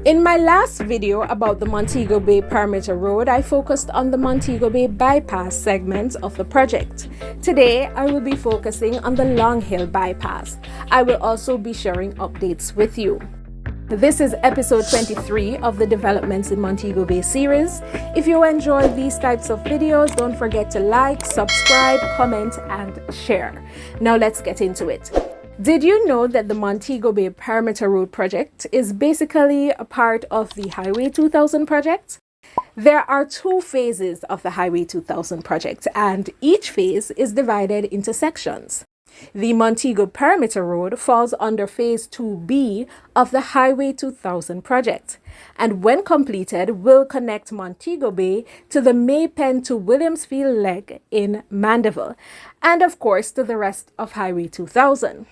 In my last video about the Montego Bay Perimeter Road, I focused on the Montego Bay bypass segment of the project. Today, I will be focusing on the Long Hill bypass. I will also be sharing updates with you. This is episode 23 of the Developments in Montego Bay series. If you enjoy these types of videos, don't forget to like, subscribe, comment, and share. Now let's get into it. Did you know that the Montego Bay Perimeter Road project is basically a part of the Highway 2000 project? There are two phases of the Highway 2000 project, and each phase is divided into sections. The Montego Perimeter Road falls under Phase 2B of the Highway 2000 project, and when completed will connect Montego Bay to the Maypen to Williamsfield leg in Mandeville, and of course to the rest of Highway 2000.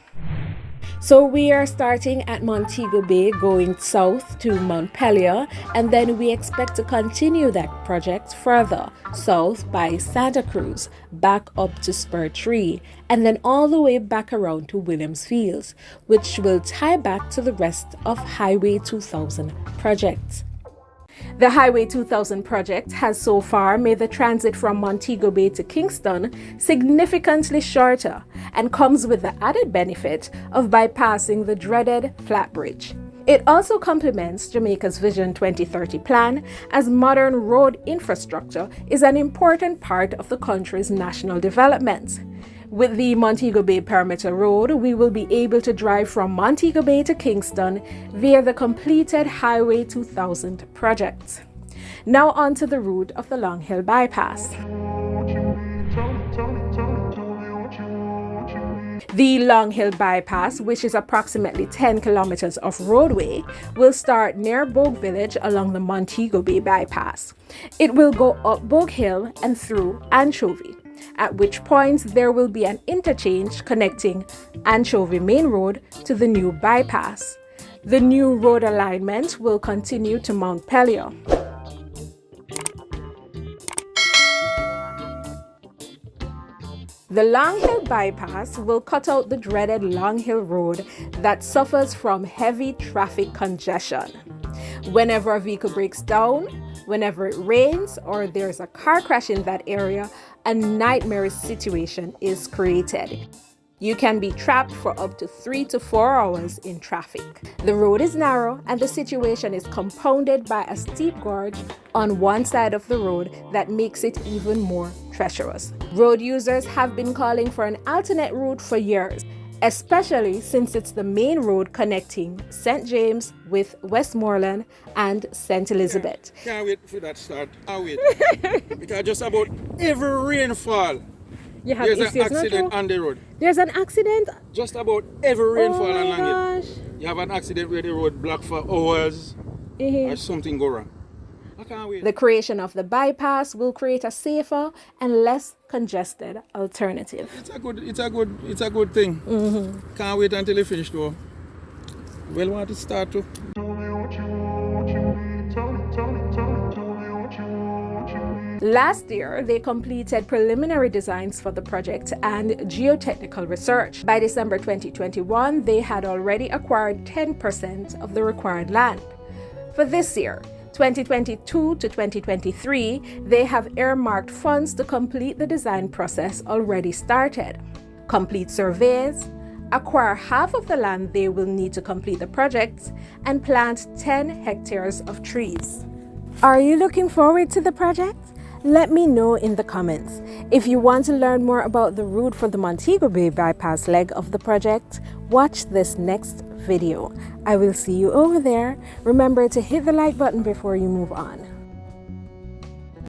So we are starting at Montego Bay going south to Montpelier, and then we expect to continue that project further south by Santa Cruz, back up to Spur Tree, and then all the way back around to Williamsfield, which will tie back to the rest of Highway 2000 project. The Highway 2000 project has so far made the transit from Montego Bay to Kingston significantly shorter and comes with the added benefit of bypassing the dreaded flat bridge. It also complements Jamaica's Vision 2030 plan, as modern road infrastructure is an important part of the country's national development. With the Montego Bay Perimeter Road, we will be able to drive from Montego Bay to Kingston via the completed Highway 2000 project. Now on to the route of the Long Hill bypass. The Long Hill bypass, which is approximately 10 kilometers of roadway, will start near Bogue Village along the Montego Bay bypass. It will go up Bogue Hill and through Anchovy, at which point there will be an interchange connecting Anchovy Main Road to the new bypass. The new road alignment will continue to Montpelier. The Long Hill bypass will cut out the dreaded Long Hill Road that suffers from heavy traffic congestion. Whenever a vehicle breaks down, whenever it rains, or there's a car crash in that area, a nightmare situation is created. You can be trapped for up to 3 to 4 hours in traffic. The road is narrow and the situation is compounded by a steep gorge on one side of the road that makes it even more treacherous. Road users have been calling for an alternate route for years, especially since it's the main road connecting St. James with Westmoreland and St. Elizabeth. Can't wait for that start. Can't wait. Because just about every rainfall, there's an accident on the road. There's an accident? Just about every rainfall oh along it. You have an accident where the road blocked for hours or something go wrong. I can't wait. The creation of the bypass will create a safer and less congested alternative. It's a good thing. Can't wait until it finish though. Well, want to start to. Last year, they completed preliminary designs for the project and geotechnical research. By December 2021, they had already acquired 10% of the required land. For this year, 2022 to 2023, they have earmarked funds to complete the design process already started, complete surveys, acquire half of the land they will need to complete the project, and plant 10 hectares of trees. Are you looking forward to the project? Let me know in the comments. If you want to learn more about the route for the Montego Bay bypass leg of the project, watch this next video. I will see you over there. Remember to hit the like button before you move on.